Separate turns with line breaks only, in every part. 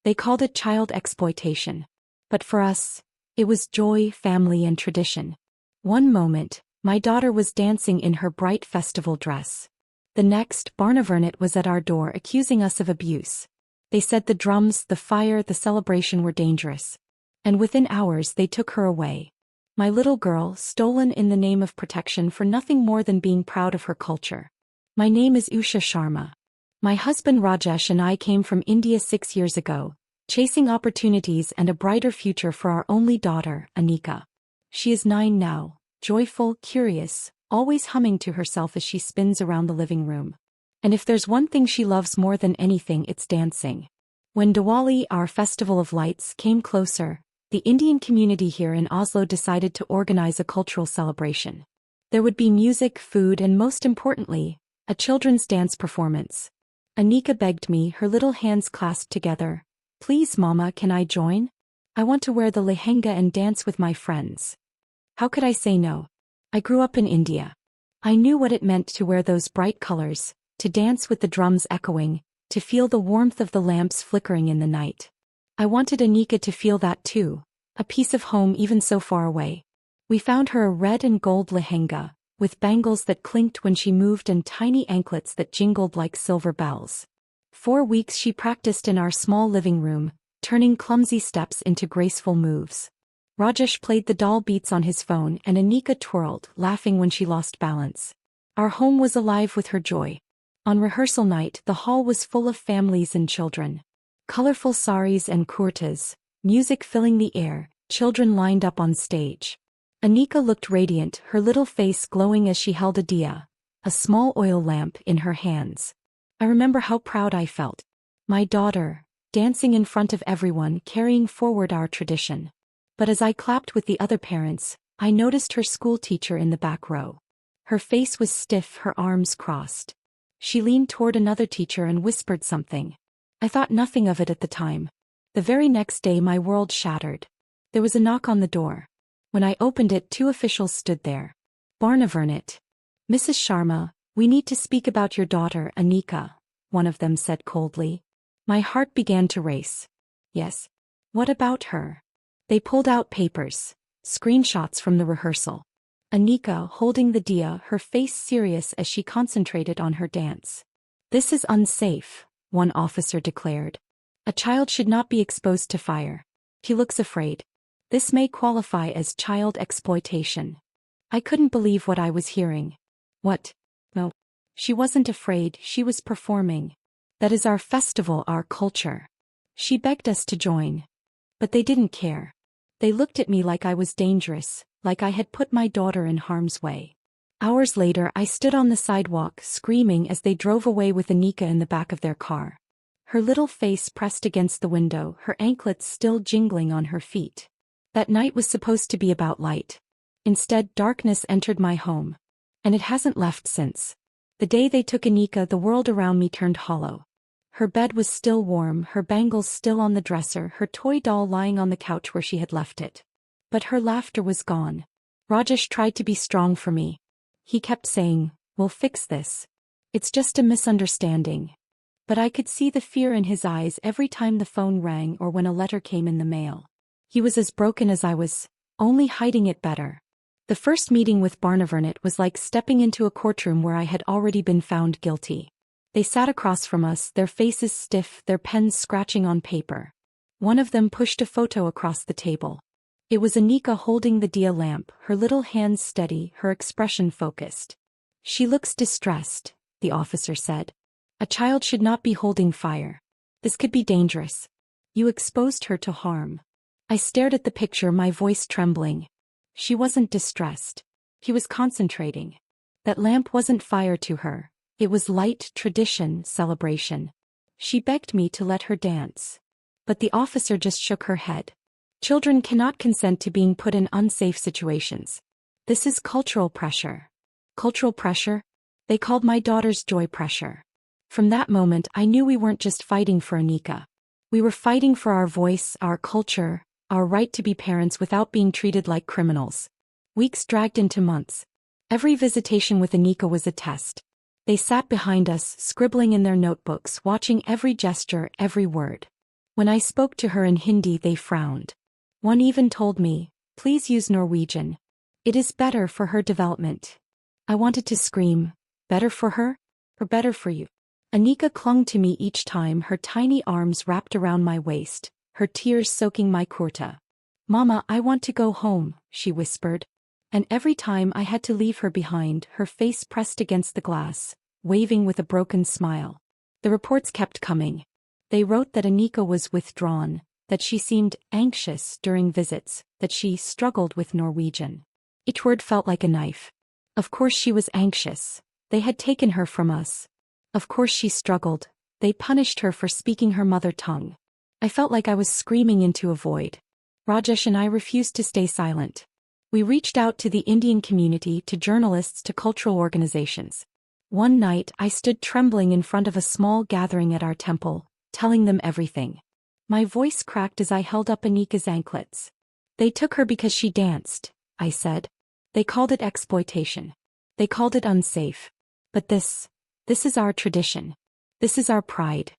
They called it child exploitation. But for us, it was joy, family, and tradition. One moment, my daughter was dancing in her bright festival dress. The next, Barnevernet was at our door accusing us of abuse. They said the drums, the fire, the celebration were dangerous. And within hours they took her away. My little girl, stolen in the name of protection for nothing more than being proud of her culture. My name is Usha Sharma. My husband Rajesh and I came from India 6 years ago, chasing opportunities and a brighter future for our only daughter, Anika. She is 9 now, joyful, curious, always humming to herself as she spins around the living room. And if there's one thing she loves more than anything, it's dancing. When Diwali, our festival of lights, came closer, the Indian community here in Oslo decided to organize a cultural celebration. There would be music, food, and most importantly, a children's dance performance. Anika begged me, her little hands clasped together. "Please, Mama, can I join? I want to wear the lehenga and dance with my friends." How could I say no? I grew up in India. I knew what it meant to wear those bright colors, to dance with the drums echoing, to feel the warmth of the lamps flickering in the night. I wanted Anika to feel that too, a piece of home even so far away. We found her a red and gold lehenga, with bangles that clinked when she moved and tiny anklets that jingled like silver bells. 4 weeks she practiced in our small living room, turning clumsy steps into graceful moves. Rajesh played the doll beats on his phone and Anika twirled, laughing when she lost balance. Our home was alive with her joy. On rehearsal night, the hall was full of families and children. Colorful saris and kurtas, music filling the air, children lined up on stage. Anika looked radiant, her little face glowing as she held a diya, a small oil lamp, in her hands. I remember how proud I felt. My daughter, dancing in front of everyone, carrying forward our tradition. But as I clapped with the other parents, I noticed her school teacher in the back row. Her face was stiff, her arms crossed. She leaned toward another teacher and whispered something. I thought nothing of it at the time. The very next day my world shattered. There was a knock on the door. When I opened it, 2 officials stood there. "Barnevernet. Mrs. Sharma, we need to speak about your daughter, Anika," one of them said coldly. My heart began to race. Yes. What about her? They pulled out papers, screenshots from the rehearsal. Anika holding the diya, her face serious as she concentrated on her dance. "This is unsafe," one officer declared. "A child should not be exposed to fire. He looks afraid. This may qualify as child exploitation." I couldn't believe what I was hearing. What? No. She wasn't afraid, she was performing. That is our festival, our culture. She begged us to join. But they didn't care. They looked at me like I was dangerous, like I had put my daughter in harm's way. Hours later I stood on the sidewalk screaming as they drove away with Anika in the back of their car. Her little face pressed against the window, her anklets still jingling on her feet. That night was supposed to be about light. Instead, darkness entered my home. And it hasn't left since. The day they took Anika, the world around me turned hollow. Her bed was still warm, her bangles still on the dresser, her toy doll lying on the couch where she had left it. But her laughter was gone. Rajesh tried to be strong for me. He kept saying, "We'll fix this. It's just a misunderstanding." But I could see the fear in his eyes every time the phone rang or when a letter came in the mail. He was as broken as I was, only hiding it better. The first meeting with Barnevernet was like stepping into a courtroom where I had already been found guilty. They sat across from us, their faces stiff, their pens scratching on paper. One of them pushed a photo across the table. It was Anika holding the diya lamp, her little hands steady, her expression focused. "She looks distressed," the officer said. "A child should not be holding fire. This could be dangerous. You exposed her to harm." I stared at the picture, my voice trembling. She wasn't distressed. He was concentrating. That lamp wasn't fire to her. It was light, tradition, celebration. She begged me to let her dance. But the officer just shook her head. Children cannot consent to being put in unsafe situations. This is cultural pressure. Cultural pressure? They called my daughter's joy pressure. From that moment I knew we weren't just fighting for Anika. We were fighting for our voice, our culture, our right to be parents without being treated like criminals. Weeks dragged into months. Every visitation with Anika was a test. They sat behind us, scribbling in their notebooks, watching every gesture, every word. When I spoke to her in Hindi, they frowned. One even told me, "Please use Norwegian. It is better for her development." I wanted to scream, "Better for her? Or better for you?" Anika clung to me each time, her tiny arms wrapped around my waist, her tears soaking my kurta. "Mama, I want to go home," she whispered. And every time I had to leave her behind, her face pressed against the glass, waving with a broken smile. The reports kept coming. They wrote that Anika was withdrawn, that she seemed anxious during visits, that she struggled with Norwegian. Each word felt like a knife. Of course she was anxious. They had taken her from us. Of course she struggled. They punished her for speaking her mother tongue. I felt like I was screaming into a void. Rajesh and I refused to stay silent. We reached out to the Indian community, to journalists, to cultural organizations. One night I stood trembling in front of a small gathering at our temple, telling them everything. My voice cracked as I held up Anika's anklets. "They took her because she danced," I said. "They called it exploitation. They called it unsafe. But this is our tradition. This is our pride.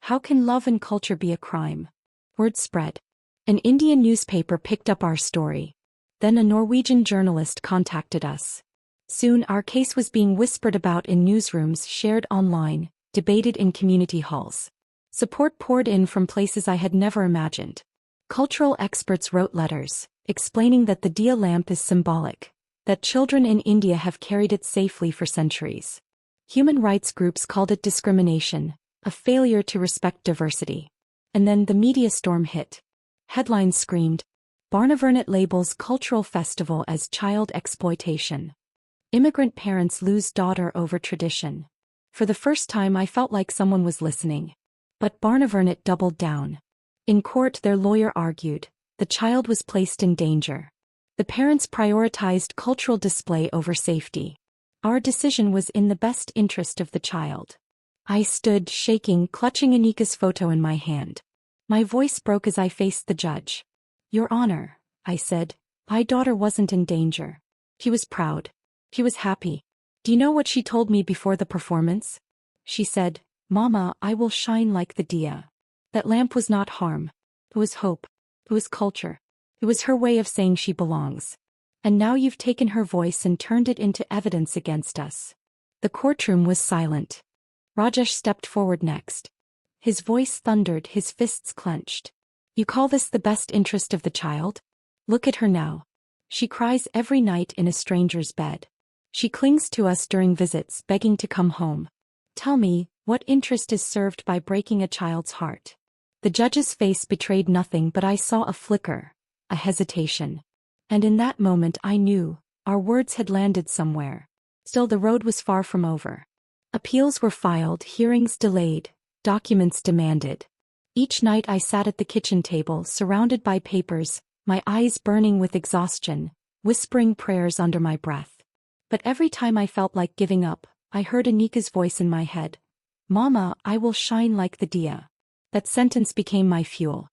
How can love and culture be a crime?" Word spread. An Indian newspaper picked up our story. Then a Norwegian journalist contacted us. Soon our case was being whispered about in newsrooms, shared online, debated in community halls. Support poured in from places I had never imagined. Cultural experts wrote letters, explaining that the diya lamp is symbolic, that children in India have carried it safely for centuries. Human rights groups called it discrimination, a failure to respect diversity. And then the media storm hit. Headlines screamed, "Barnevernet labels cultural festival as child exploitation. Immigrant parents lose daughter over tradition." For the first time I felt like someone was listening. But Barnevernet doubled down. In court their lawyer argued, the child was placed in danger. The parents prioritized cultural display over safety. Our decision was in the best interest of the child. I stood shaking, clutching Anika's photo in my hand. My voice broke as I faced the judge. "Your Honor," I said, "my daughter wasn't in danger. She was proud. She was happy. Do you know what she told me before the performance? She said, 'Mama, I will shine like the diya.' That lamp was not harm. It was hope. It was culture. It was her way of saying she belongs. And now you've taken her voice and turned it into evidence against us." The courtroom was silent. Rajesh stepped forward next. His voice thundered, his fists clenched. "You call this the best interest of the child? Look at her now. She cries every night in a stranger's bed. She clings to us during visits, begging to come home. Tell me, what interest is served by breaking a child's heart?" The judge's face betrayed nothing, but I saw a flicker, a hesitation. And in that moment I knew, our words had landed somewhere. Still the road was far from over. Appeals were filed, hearings delayed, documents demanded. Each night I sat at the kitchen table, surrounded by papers, my eyes burning with exhaustion, whispering prayers under my breath. But every time I felt like giving up, I heard Anika's voice in my head. "Mama, I will shine like the diya." That sentence became my fuel.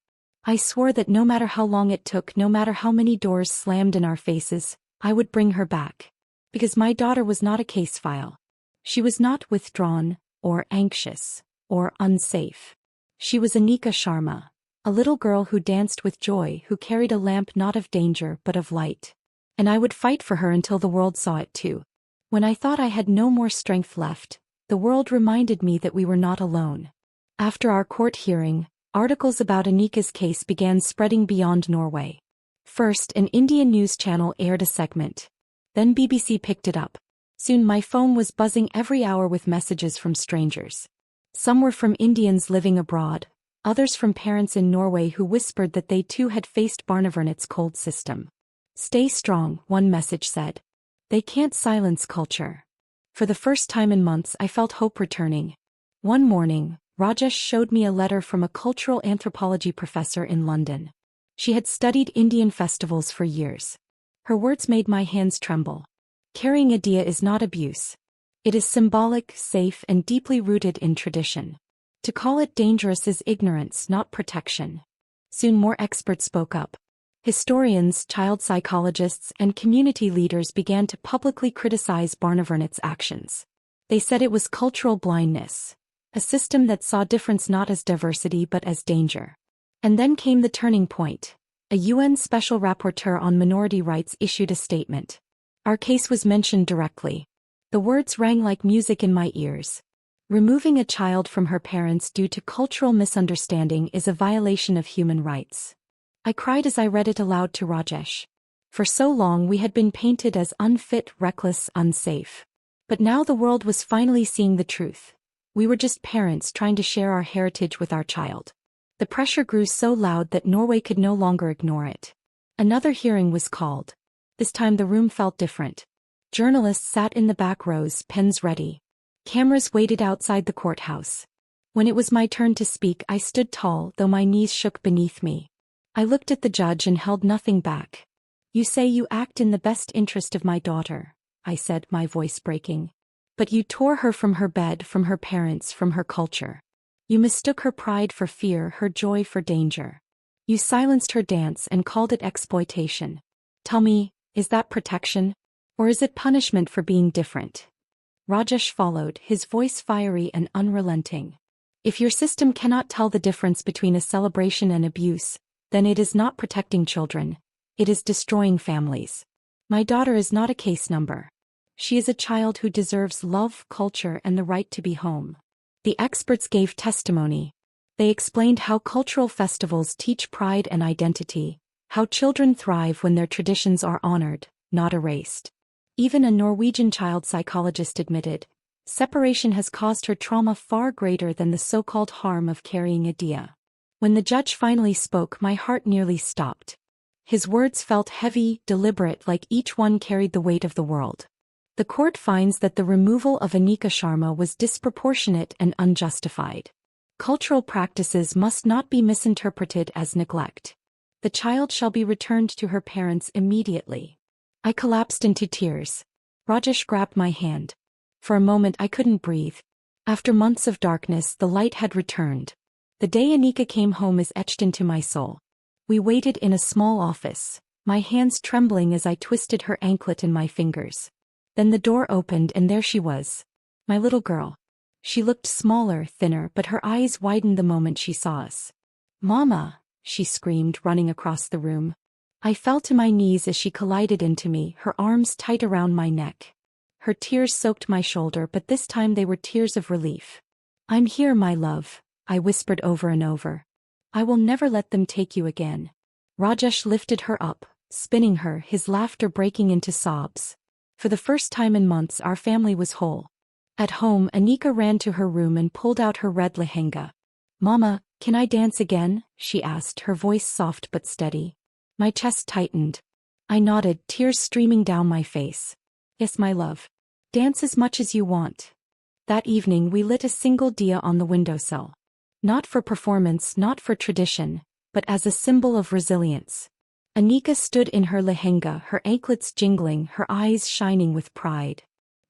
I swore that no matter how long it took, no matter how many doors slammed in our faces, I would bring her back. Because my daughter was not a case file. She was not withdrawn, or anxious, or unsafe. She was Anika Sharma, a little girl who danced with joy, who carried a lamp not of danger but of light. And I would fight for her until the world saw it too. When I thought I had no more strength left, the world reminded me that we were not alone. After our court hearing, articles about Anika's case began spreading beyond Norway. First, an Indian news channel aired a segment. Then BBC picked it up. Soon my phone was buzzing every hour with messages from strangers. Some were from Indians living abroad, others from parents in Norway who whispered that they too had faced Barnevernet's cold system. "Stay strong," one message said. "They can't silence culture." For the first time in months I felt hope returning. One morning, Rajesh showed me a letter from a cultural anthropology professor in London. She had studied Indian festivals for years. Her words made my hands tremble. Carrying a diya is not abuse. It is symbolic, safe, and deeply rooted in tradition. To call it dangerous is ignorance, not protection. Soon more experts spoke up. Historians, child psychologists, and community leaders began to publicly criticize Barnevernet's actions. They said it was cultural blindness, a system that saw difference not as diversity but as danger. And then came the turning point. A UN Special Rapporteur on Minority Rights issued a statement. Our case was mentioned directly. The words rang like music in my ears. Removing a child from her parents due to cultural misunderstanding is a violation of human rights. I cried as I read it aloud to Rajesh. For so long we had been painted as unfit, reckless, unsafe. But now the world was finally seeing the truth. We were just parents trying to share our heritage with our child. The pressure grew so loud that Norway could no longer ignore it. Another hearing was called. This time the room felt different. Journalists sat in the back rows, pens ready. Cameras waited outside the courthouse. When it was my turn to speak, I stood tall, though my knees shook beneath me. I looked at the judge and held nothing back. You say you act in the best interest of my daughter, I said, my voice breaking. But you tore her from her bed, from her parents, from her culture. You mistook her pride for fear, her joy for danger. You silenced her dance and called it exploitation. Tell me, is that protection? Or is it punishment for being different? Rajesh followed, his voice fiery and unrelenting. If your system cannot tell the difference between a celebration and abuse, then it is not protecting children. It is destroying families. My daughter is not a case number. She is a child who deserves love, culture, and the right to be home. The experts gave testimony. They explained how cultural festivals teach pride and identity, how children thrive when their traditions are honored, not erased. Even a Norwegian child psychologist admitted, separation has caused her trauma far greater than the so-called harm of carrying a diya. When the judge finally spoke, my heart nearly stopped. His words felt heavy, deliberate, like each one carried the weight of the world. The court finds that the removal of Anika Sharma was disproportionate and unjustified. Cultural practices must not be misinterpreted as neglect. The child shall be returned to her parents immediately. I collapsed into tears. Rajesh grabbed my hand. For a moment I couldn't breathe. After months of darkness, the light had returned. The day Anika came home is etched into my soul. We waited in a small office, my hands trembling as I twisted her anklet in my fingers. Then the door opened and there she was. My little girl. She looked smaller, thinner, but her eyes widened the moment she saw us. "Mama!" she screamed, running across the room. I fell to my knees as she collided into me, her arms tight around my neck. Her tears soaked my shoulder, but this time they were tears of relief. "I'm here, my love," I whispered over and over. "I will never let them take you again." Rajesh lifted her up, spinning her, his laughter breaking into sobs. For the first time in months, our family was whole. At home, Anika ran to her room and pulled out her red lehenga. "Mama, can I dance again?" she asked, her voice soft but steady. My chest tightened. I nodded, tears streaming down my face. "Yes, my love. Dance as much as you want." That evening we lit a single diya on the windowsill. Not for performance, not for tradition, but as a symbol of resilience. Anika stood in her lehenga, her anklets jingling, her eyes shining with pride.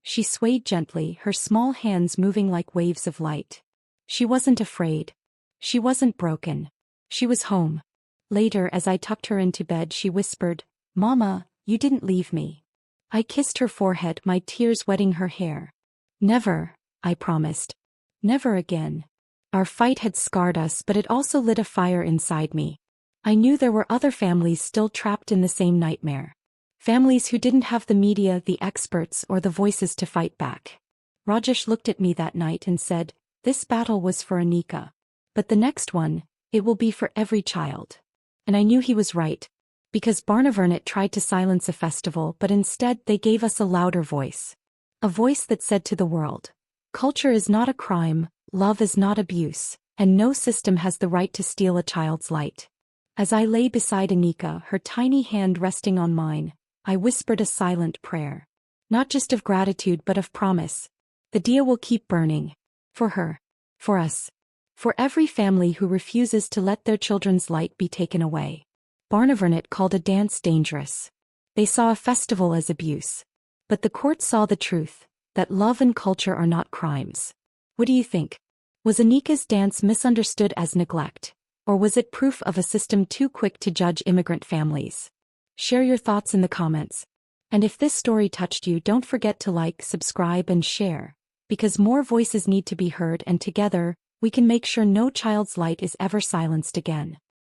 She swayed gently, her small hands moving like waves of light. She wasn't afraid. She wasn't broken. She was home. Later, as I tucked her into bed, she whispered, "Mama, you didn't leave me." I kissed her forehead, my tears wetting her hair. "Never," I promised. "Never again." Our fight had scarred us, but it also lit a fire inside me. I knew there were other families still trapped in the same nightmare. Families who didn't have the media, the experts, or the voices to fight back. Rajesh looked at me that night and said, "This battle was for Anika. But the next one, it will be for every child." And I knew he was right. Because Barnevernet tried to silence a festival, but instead they gave us a louder voice. A voice that said to the world, culture is not a crime, love is not abuse, and no system has the right to steal a child's light. As I lay beside Anika, her tiny hand resting on mine, I whispered a silent prayer. Not just of gratitude but of promise. The diya will keep burning. For her. For us. For every family who refuses to let their children's light be taken away. Barnevernet called a dance dangerous. They saw a festival as abuse. But the court saw the truth, that love and culture are not crimes. What do you think? Was Anika's dance misunderstood as neglect? Or was it proof of a system too quick to judge immigrant families? Share your thoughts in the comments. And if this story touched you, don't forget to like, subscribe, and share. Because more voices need to be heard, and together, we can make sure no child's light is ever silenced again.